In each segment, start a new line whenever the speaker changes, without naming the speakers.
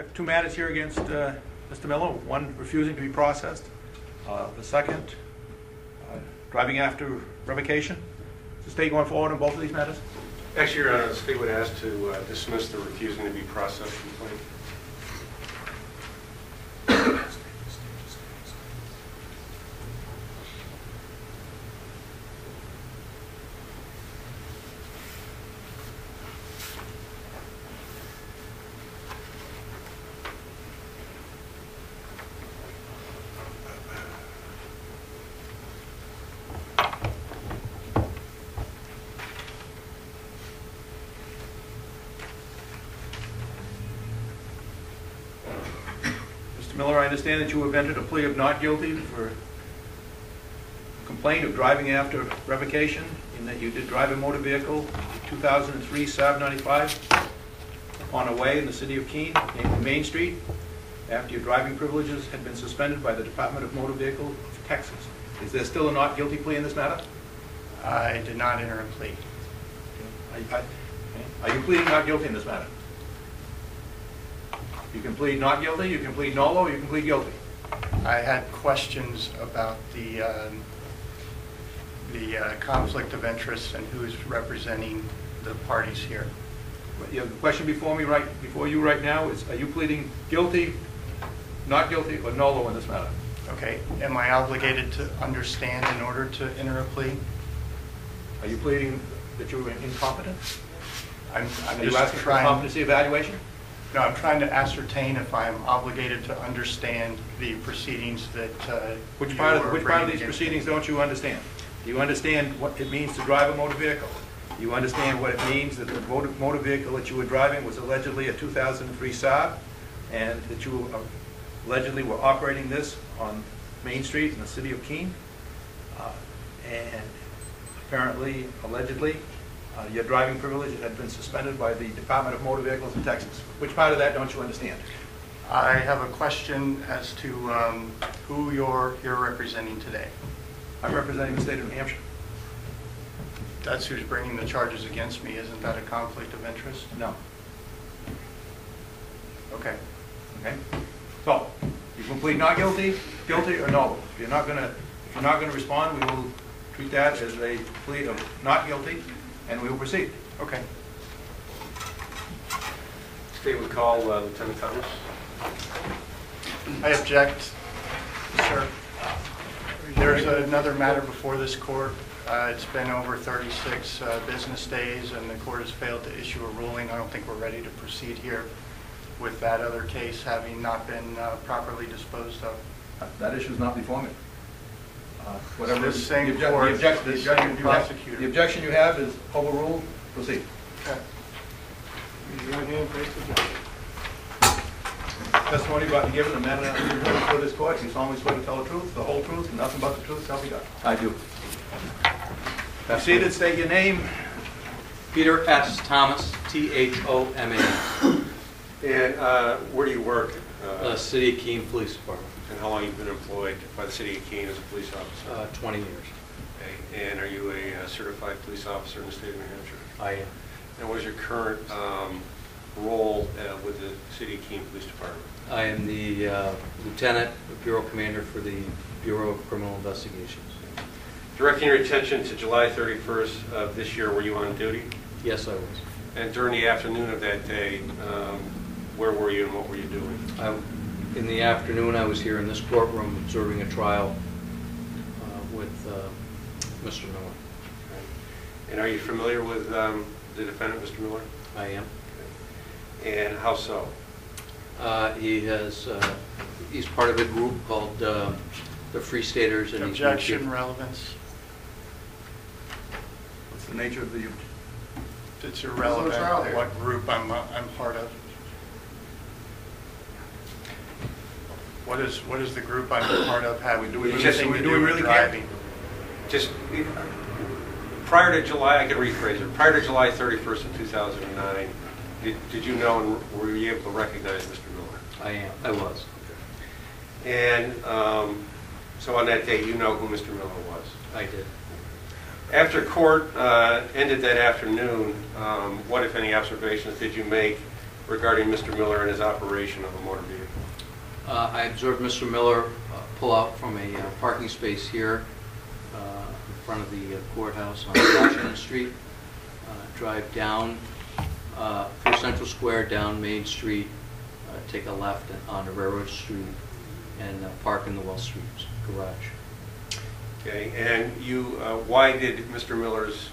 I have two matters here against Mr. Miller, one refusing to be processed, the second driving after revocation. Is the state going forward on both of these matters?
Actually, Your Honor, the state would ask to dismiss the refusing to be processed complaint.
Mr. Miller, I understand that you have entered a plea of not guilty for a complaint of driving after revocation, in that you did drive a motor vehicle, 2003 Saab 95, on a way in the city of Keene, named Main Street, after your driving privileges had been suspended by the Department of Motor Vehicles of Texas. Is there still a not guilty plea in this matter?
I did not enter a plea.
Are you pleading not guilty in this matter? You can plead not guilty, you can plead nolo, you can plead guilty.
I had questions about the conflict of interest and who is representing the parties here.
The question before you right now is, are you pleading guilty, not guilty, or nolo in this matter?
Okay. Am I obligated to understand in order to enter a plea?
Are you pleading that you were incompetent?
I'm
Are you asking for a competency evaluation?
No, I'm trying to ascertain if I'm obligated to understand the proceedings that
Which part of these proceedings don't you understand? Do you understand what it means to drive a motor vehicle? Do you understand what it means that the motor vehicle that you were driving was allegedly a 2003 Saab, and that you allegedly were operating this on Main Street in the city of Keene? And apparently, allegedly, your driving privilege had been suspended by the Department of Motor Vehicles in Texas. Which part of that don't you understand?
I have a question as to who you're representing today.
I'm representing the state of New Hampshire.
That's who's bringing the charges against me. Isn't that a conflict of interest?
No.
Okay.
Okay. So you can plead not guilty, guilty, or no. If you're not gonna respond, we will treat that as a plea of not guilty, and we will proceed.
Okay.
State would call Lieutenant Thomas.
I object, sir. There's another matter before this court. It's been over 36 business days, and the court has failed to issue a ruling. I don't think we're ready to proceed here with that other case having not been properly disposed of.
That issue is not before me. Whatever
this same court,
the objection you have is overruled. Proceed.
Okay.
Testimony about to give in the matter before this court. You solemnly swear to tell the truth, the whole truth, and nothing but the truth, so help you God. I do. Proceeded. State your name.
Peter S. Thomas, T-H-O-M-A.
And where do you work?
City of Keene Police Department.
And how long have you been employed by the city of Keene as a police officer?
20 years.
Okay. And are you a certified police officer in the state of New Hampshire?
I am.
And what is your current role with the city of Keene Police Department?
I am the Lieutenant Bureau Commander for the Bureau of Criminal Investigations.
Directing your attention to July 31st of this year, were you on duty?
Yes, I was.
And during the afternoon of that day, where were you and what were you doing?
In the afternoon, I was here in this courtroom observing a trial with Mr. Miller.
Okay. And are you familiar with the defendant, Mr. Miller?
I am.
Okay. And how so?
He's part of a group called the Free Staters. And
objection, relevance.
What's the nature of the objection?
It's irrelevant what group I'm part of. What is the group I'm part of have anything to do with driving?
Just prior to July, I could rephrase it. Prior to July 31st of 2009, did you know and were you able to recognize Mr. Miller?
I was.
Okay. And so on that day, you know who Mr. Miller was?
I did.
After court ended that afternoon, what, if any, observations did you make regarding Mr. Miller and his operation of a motor vehicle?
I observed Mr. Miller pull out from a parking space here in front of the courthouse on Washington Street, drive down through Central Square, down Main Street, take a left onto Railroad Street, and park in the Wells Street garage.
Okay, and you, why did Mr. Miller's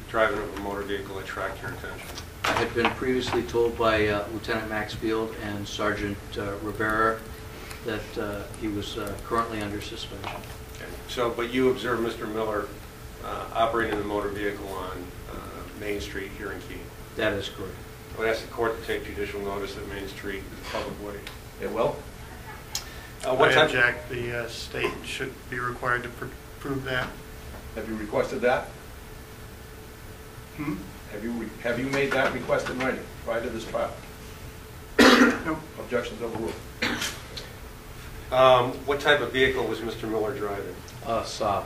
driving of a motor vehicle attract your attention?
I had been previously told by Lieutenant Maxfield and Sergeant Rivera that he was currently under suspension.
Okay. So, but you observed Mr. Miller operating the motor vehicle on Main Street here in Keene?
That is correct.
I would ask the court to take judicial notice that Main Street is a public way.
It will.
I object. The state should be required to prove that.
Have you requested that?
Hmm?
Have you made that request in writing prior to this trial?
No.
Objections overruled.
What type of vehicle was Mr. Miller driving?
Saab.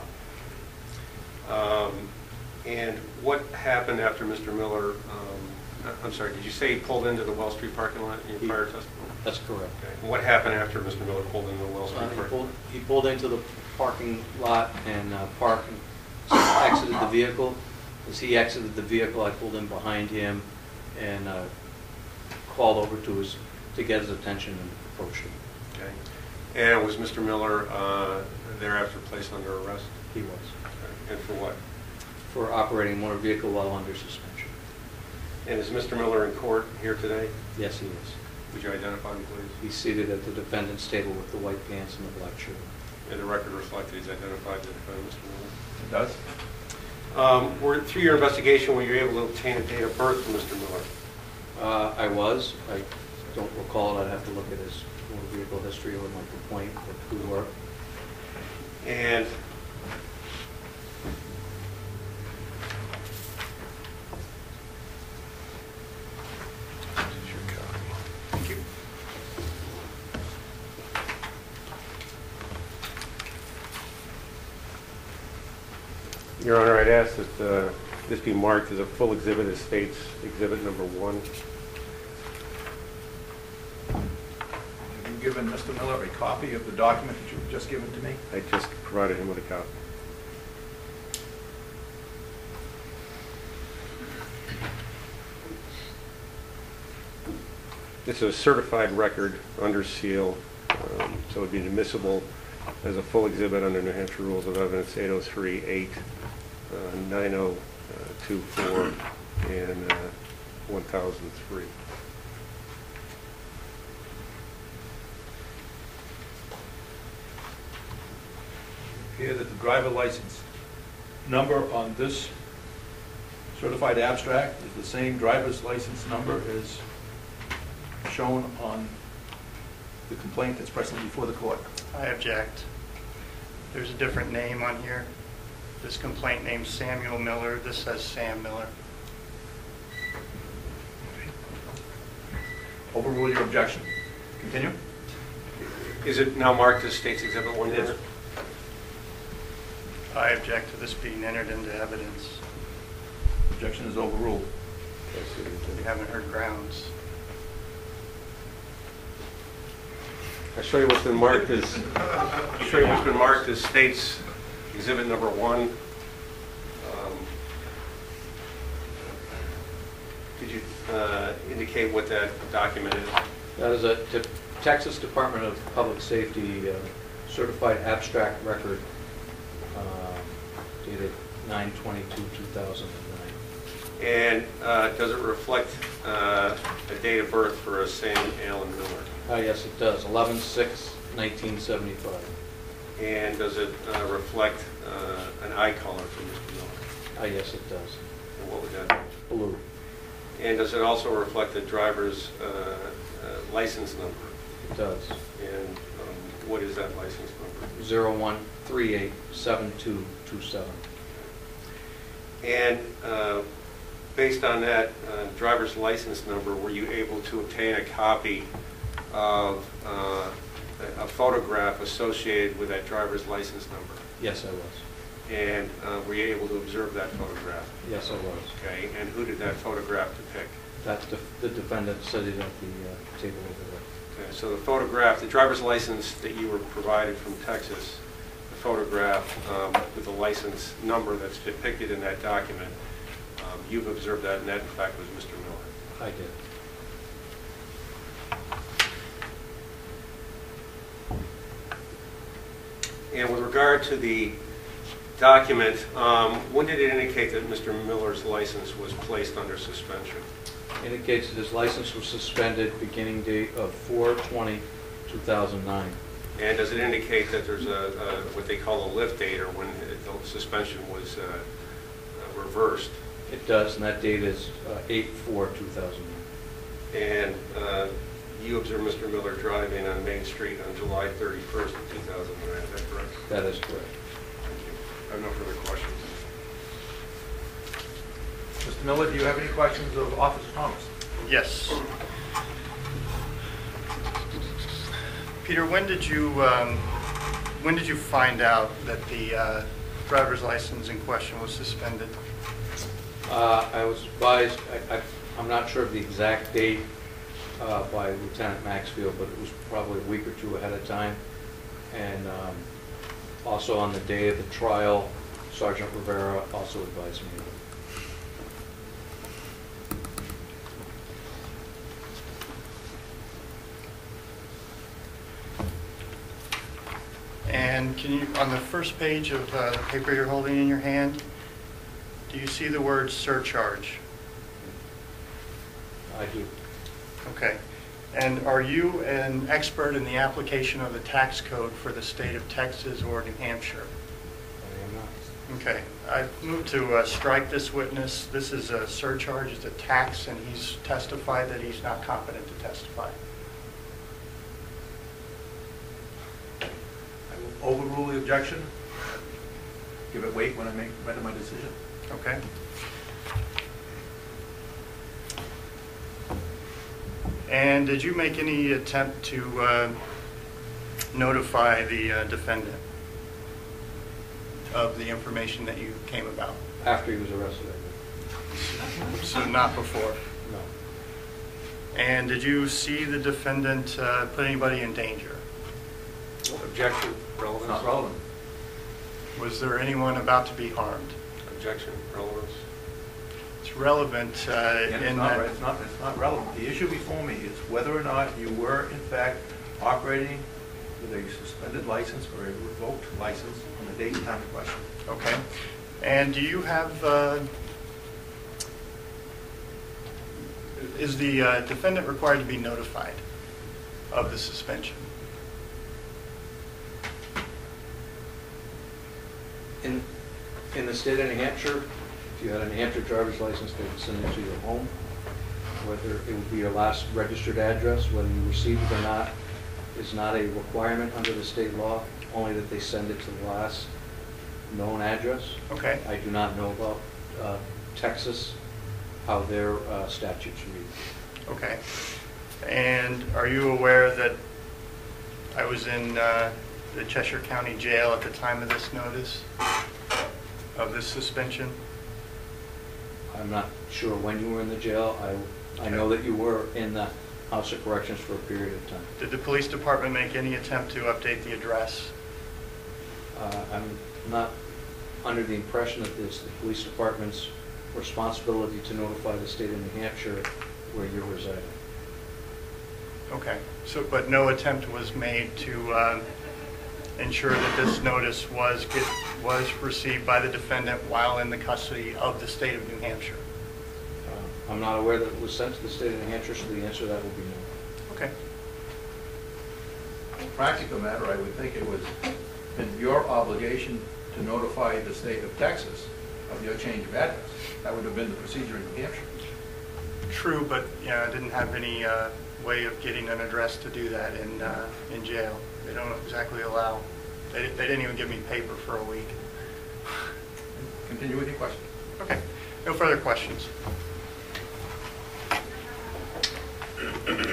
And what happened after Mr. Miller, I'm sorry, did you say he pulled into the Wells Street parking lot in your prior testimony?
That's correct.
Okay. And what happened after Mr. Miller pulled into the Wells Street parking lot?
He pulled into the parking lot and exited the vehicle. As he exited the vehicle, I pulled in behind him and called over to get his attention and approached him.
Okay. And was Mr. Miller thereafter placed under arrest?
He was.
Okay. And for what?
For operating a motor vehicle while under suspension.
And is Mr. Miller in court here today?
Yes, he is.
Would you identify him, please?
He's seated at the defendant's table with the white pants and the black shirt.
And the record reflects that he's identified the defendant, Mr. Miller?
It does.
Through your investigation, were you able to obtain a date of birth from Mr. Miller?
I was. I don't recall it. I'd have to look at his motor vehicle history or my complaint, but who were.
And thank you. Your Honor, I'd ask that this be marked as a full exhibit as states exhibit number 1.
Have you given Mr. Miller a copy of the document that you've just given to me?
I just provided him with a copy. This is a certified record under seal, so it would be admissible as a full exhibit under New Hampshire Rules of Evidence 803-8, 9024, and 1003.
Here that the driver license number on this certified abstract is the same driver's license number as shown on the complaint that's presently before the court.
I object. There's a different name on here. This complaint named Samuel Miller. This says Sam Miller.
Overrule your objection. Continue.
Is it now marked as State's Exhibit 1?
It is.
I object to this being entered into evidence.
Objection is overruled.
We haven't heard grounds.
I show you what's been marked as State's Exhibit number 1. Could you indicate what that document is?
That is a Texas Department of Public Safety certified abstract record dated 9/22/2009.
And does it reflect a date of birth for a Sam Allen Miller?
Yes, it does. 11/6/1975.
And does it reflect an eye color for Mr. Miller?
Yes, it does.
And what would that be?
Blue.
And does it also reflect the driver's license number?
It does.
And what is that license number?
01387227.
And based on that driver's license number, were you able to obtain a copy of a photograph associated with that driver's license number?
Yes, I was.
And were you able to observe that photograph?
Yes, I was.
Okay, and who did that photograph depict?
That's the defendant sitting at the table over there.
Okay, so the photograph, the driver's license that you were provided from Texas, the photograph with the license number that's depicted in that document, you've observed that, and that in fact was Mr. Miller.
I did.
And with regard to the document, when did it indicate that Mr. Miller's license was placed under suspension?
Indicates that his license was suspended beginning date of 4/20/2009.
And does it indicate that there's what they call a lift date, or when the suspension was reversed?
It does, and that date is 8/4/2009.
And you observed Mr. Miller driving on Main Street on July 31st of 2009, is that correct?
That is correct.
Thank you. I have no further questions.
Mr. Miller, do you have any questions of Officer Thomas?
Yes. Peter, when did you find out that the driver's license in question was suspended?
I was advised, I'm not sure of the exact date by Lieutenant Maxfield, but it was probably a week or two ahead of time. And also on the day of the trial, Sergeant Rivera also advised me.
And can you, on the first page of the paper you're holding in your hand, do you see the word surcharge?
I do.
Okay. And are you an expert in the application of the tax code for the state of Texas or New Hampshire?
I am not.
Okay. I move to strike this witness. This is a surcharge, it's a tax, and he's testified that he's not competent to testify.
I will overrule the objection. Give it weight when I render my decision.
Okay. And did you make any attempt to notify the defendant of the information that you came about?
After he was arrested, I did.
So not before?
No.
And did you see the defendant put anybody in danger?
Objection,
It's
relevance?
not relevant.
Was there anyone about to be harmed?
Objection, relevance?
It's relevant
Again,
in that...
it's not relevant. The issue before me is whether or not you were, in fact, operating with a suspended license or a revoked license on the date and time in question.
Okay. And do you have... is the defendant required to be notified of the suspension?
In the state of New Hampshire, if you had a New Hampshire driver's license, they would send it to your home. Whether it would be your last registered address, whether you received it or not, is not a requirement under the state law, only that they send it to the last known address.
Okay.
I do not know about Texas, how their statutes read.
Okay. And are you aware that I was in the Cheshire County Jail at the time of this notice, of this suspension?
I'm not sure when you were in the jail. I know that you were in the House of Corrections for a period of time.
Did the police department make any attempt to update the address?
I'm not under the impression that it's the police department's responsibility to notify the state of New Hampshire where you're residing.
Okay. So, but no attempt was made to ensure that this notice was received by the defendant while in the custody of the state of New Hampshire?
I'm not aware that it was sent to the state of New Hampshire, so the answer to that will be no.
Okay.
As a practical matter, I would think it was your obligation to notify the state of Texas of your change of address. That would have been the procedure in New Hampshire.
True, but I didn't have any way of getting an address to do that in jail. They don't exactly allow. They didn't even give me paper for a week.
Continue with your question.
Okay. No further questions.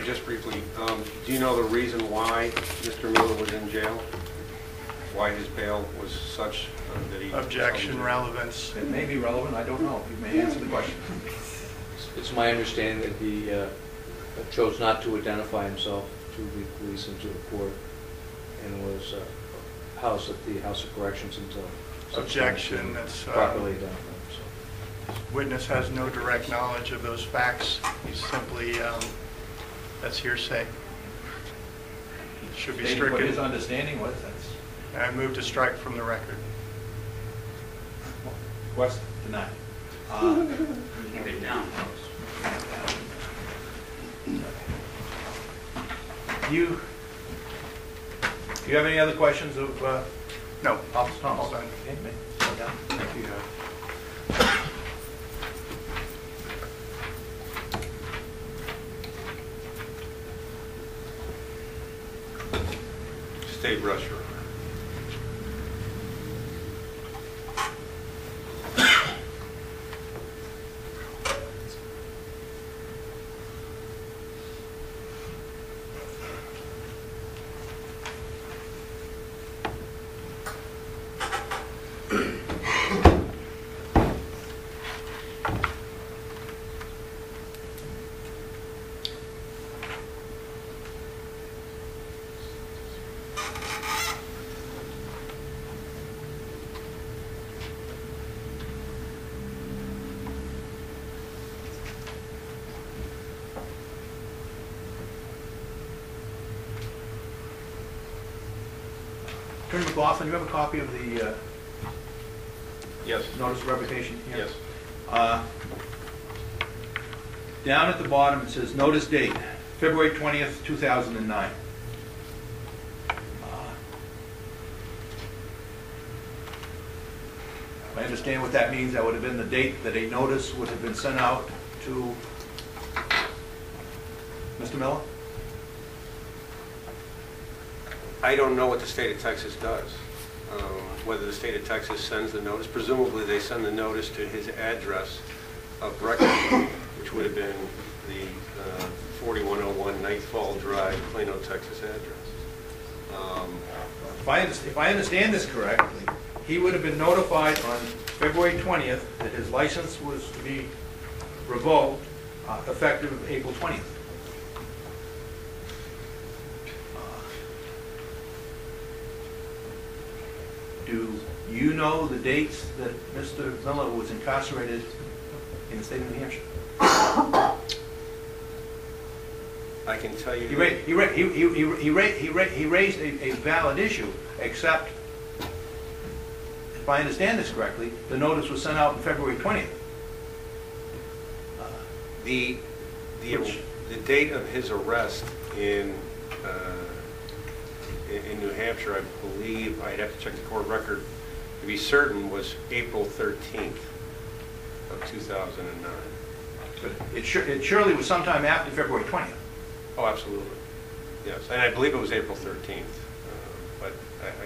Just briefly, do you know the reason why Mr. Miller was in jail? why his bail was such that he...
Objection, relevance.
It may be relevant, I don't know. You may answer the question.
It's my understanding that he chose not to identify himself to the police and to the court, and was housed at the House of Corrections until
Objection, that's,
properly identified. So.
Witness has no direct knowledge of those facts. He's simply, that's hearsay. Should be
Stating what his
stricken.
understanding was, that's
I move to strike from the record.
request denied.
Keep it down.
Do you have any other questions of
No.
Officer Thomas?
All done.
Okay, ma'am. Sit down. Thank you.
State rusher.
Attorney McLaughlin, you have a copy of the
Yes.
notice of revocation here?
Yes.
Down at the bottom, it says notice date, February 20th, 2009. If I understand what that means, that would have been the date that a notice would have been sent out to Mr. Miller?
I don't know what the state of Texas does. Whether the state of Texas sends the notice. Presumably, they send the notice to his address of record, which would have been the 4101 Ninth Fall Drive, Plano, Texas address.
If I understand this correctly, he would have been notified on February 20th that his license was to be revoked effective April 20th. Do you know the dates that Mr. Miller was incarcerated in the state of New Hampshire?
I can tell you...
He raised a valid issue, except, if I understand this correctly, the notice was sent out on February 20th.
The date of his arrest in New Hampshire, I believe, I'd have to check the court record to be certain, was April 13th of 2009.
But it surely was sometime after February 20th.
Oh, absolutely. Yes, and I believe it was April 13th. But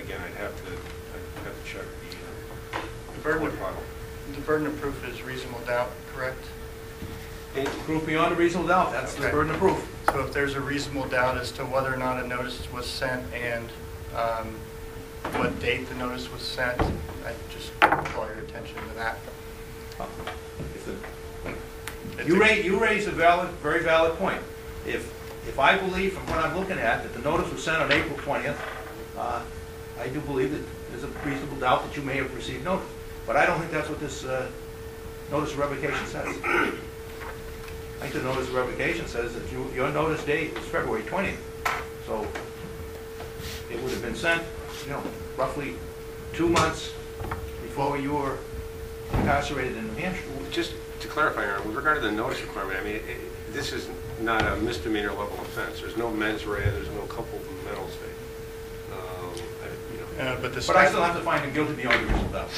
again, I'd have to check the court file.
The burden of proof is reasonable doubt, correct?
Proof beyond a reasonable doubt, that's the
Okay.
burden of proof.
So if there's a reasonable doubt as to whether or not a notice was sent and what date the notice was sent, I just call your attention to that.
You raise a very valid point. If I believe from what I'm looking at that the notice was sent on April 20th, I do believe that there's a reasonable doubt that you may have received notice. But I don't think that's what this notice of revocation says. I think the notice of revocation says that your notice date was February 20th. So it would have been sent, roughly 2 months before you were incarcerated in New Hampshire.
Just to clarify, Your Honor, with regard to the notice requirement, I mean, this is not a misdemeanor level offense. There's no mens rea, there's no culpable mental state.
But I still have to find him guilty beyond a reasonable doubt.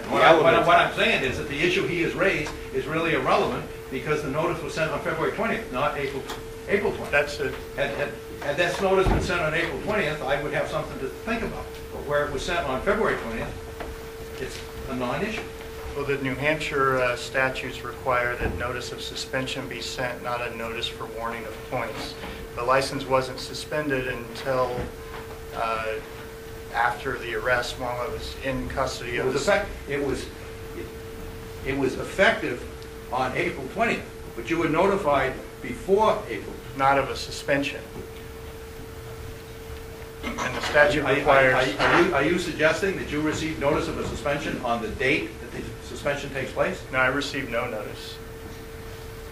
What I'm saying is that the issue he has raised is really irrelevant because the notice was sent on February 20th, not April 20th.
That's it.
Had that notice been sent on April 20th, I would have something to think about. But where it was sent on February 20th, it's a non-issue.
Well, the New Hampshire statutes require that notice of suspension be sent, not a notice for warning of points. The license wasn't suspended until after the arrest, while I was in custody
It
of
was
the...
it was effective on April 20th, but you were notified before April.
Not of a suspension. And the statute requires...
Are you suggesting that you received notice of a suspension on the date that the suspension takes place?
No, I received no notice.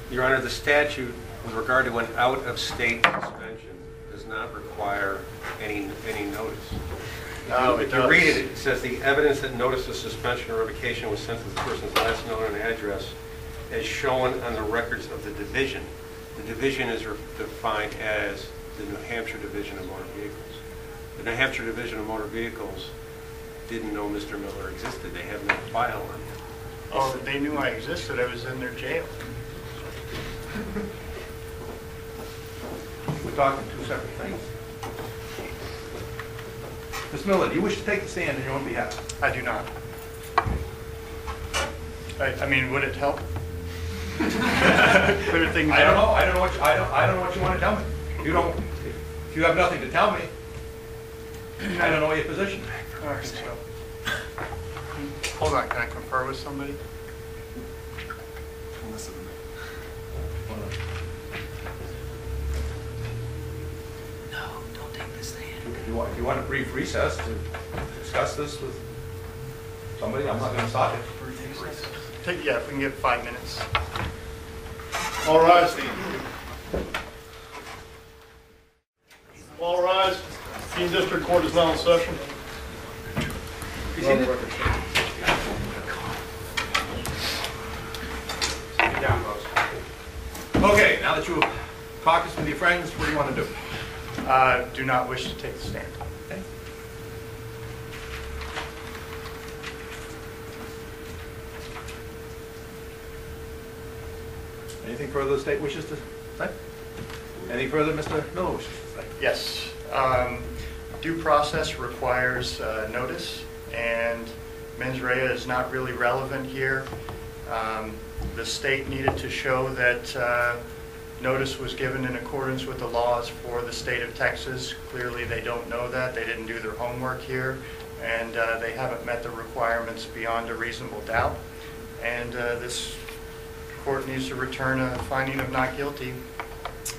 Your Honor, the statute with regard to an out-of-state suspension does not require any notice.
No,
If you read it, it says the evidence that notice of suspension or revocation was sent to the person's last known and address as shown on the records of the division. The division is defined as the New Hampshire Division of Motor Vehicles. The New Hampshire Division of Motor Vehicles didn't know Mr. Miller existed. They have no file on him.
Oh, they knew I existed. I was in their jail.
We're talking two separate things. Ms. Miller, do you wish to take the stand on your own behalf?
I do not. I mean, would it help? Clear things
I don't know.
up?
I don't know what you want to tell me. If you have nothing to tell me, I don't know your position.
All right, so. Hold on, can I confer with somebody?
If you want a brief recess to discuss this with somebody, I'm not going to stop you.
Yeah, if we can get 5 minutes.
All rise. All rise. Keene District Court is now in session.
You see it? Okay, now that you've caucused with your friends, what do you want to do?
Do not wish to take the stand.
Okay. Anything further the state wishes to say? Anything further Mr. Miller wishes to say?
Yes. Due process requires notice, and mens rea is not really relevant here. The state needed to show that notice was given in accordance with the laws for the state of Texas. Clearly, they don't know that. They didn't do their homework here, and they haven't met the requirements beyond a reasonable doubt. And this court needs to return a finding of not guilty.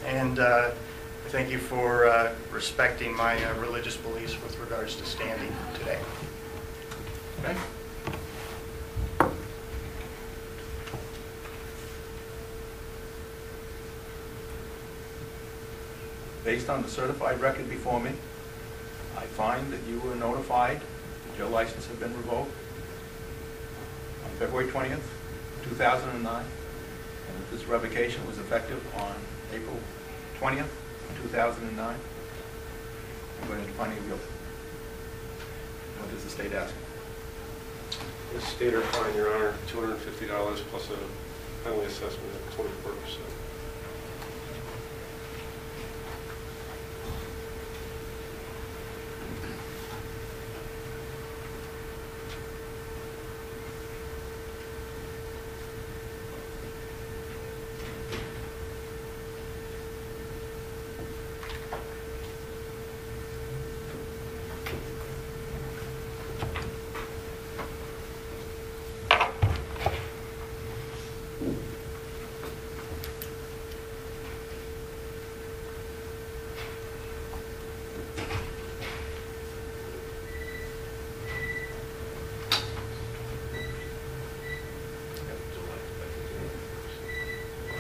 And thank you for respecting my religious beliefs with regards to standing today.
Okay. Based on the certified record before me, I find that you were notified that your license had been revoked on February 20th, 2009, and that this revocation was effective on April 20th, 2009. I'm going to find you guilty. What does the state ask?
The state or fine, Your Honor, $250 plus a penalty assessment of 24%.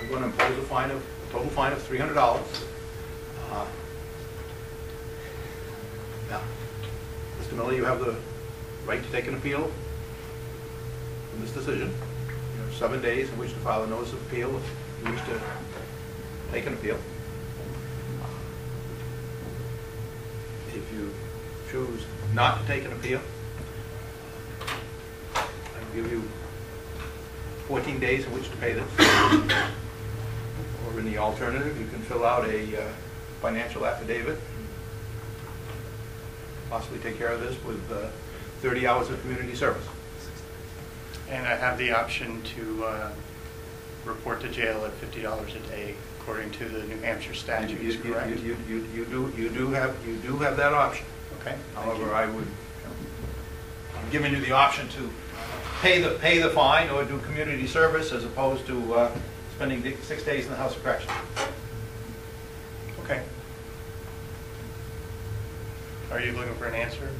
I'm going to impose a total fine of $300. Now, Mr. Miller, you have the right to take an appeal from this decision. You have 7 days in which to file a notice of appeal if you wish to take an appeal. If you choose not to take an appeal, I will give you 14 days in which to pay this. Or in the alternative, you can fill out a financial affidavit, possibly take care of this with 30 hours of community service.
And I have the option to report to jail at $50 a day, according to the New Hampshire statutes, correct?
You do have that option.
Okay. thank
However,
you.
I'm giving you the option to pay the fine or do community service as opposed to spending 6 days in the House of Correction.
Okay. Are you looking for an answer?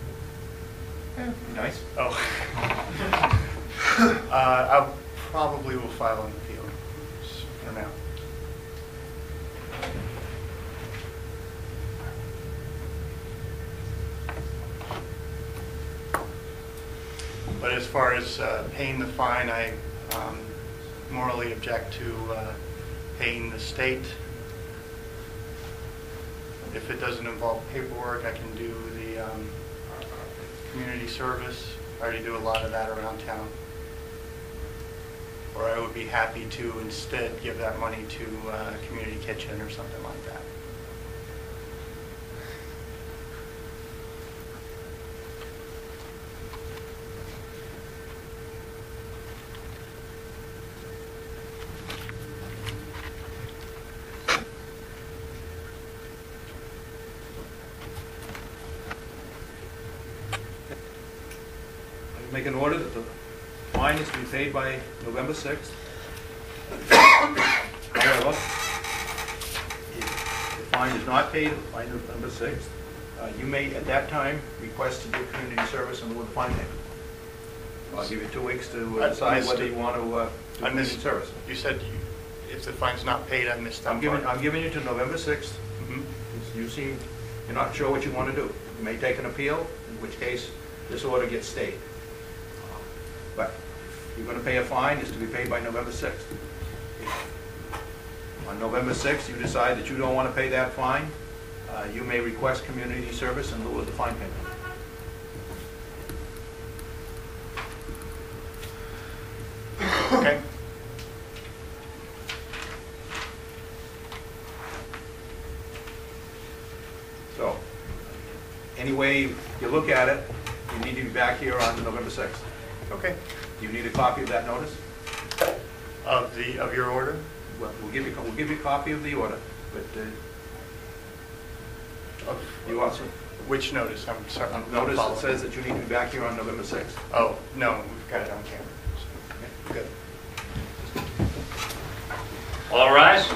Yeah, be nice.
Oh. I probably will file an appeal for now. But as far as paying the fine, I morally object to paying the state. If it doesn't involve paperwork, I can do the community service. I already do a lot of that around town. Or I would be happy to instead give that money to a community kitchen or something like that.
Make an order that the fine is to be paid by November 6th. However, if the fine is not paid by November 6th, you may at that time request to do community service in lieu of the fine payment. I'll give you 2 weeks to decide whether you want to do community service.
You said if the fine's not paid, I missed that part.
I'm giving you to November 6th.
Mhm.
You're not sure what you want to do. You may take an appeal, in which case this order gets stayed. But if you're going to pay a fine, it's to be paid by November 6th. On November 6th, you decide that you don't want to pay that fine, you may request community service in lieu of the fine payment.
Okay.
So, any way you look at it, you need to be back here on November 6th.
Okay.
Do you need a copy of that notice?
Of your order?
Well, we'll give you a copy of the order, but you also
Which notice? I'm sorry. I'm not
notice that
following.
says that you need to be back here on November 6th.
Oh, no, we've got it on camera. Good.
All rise.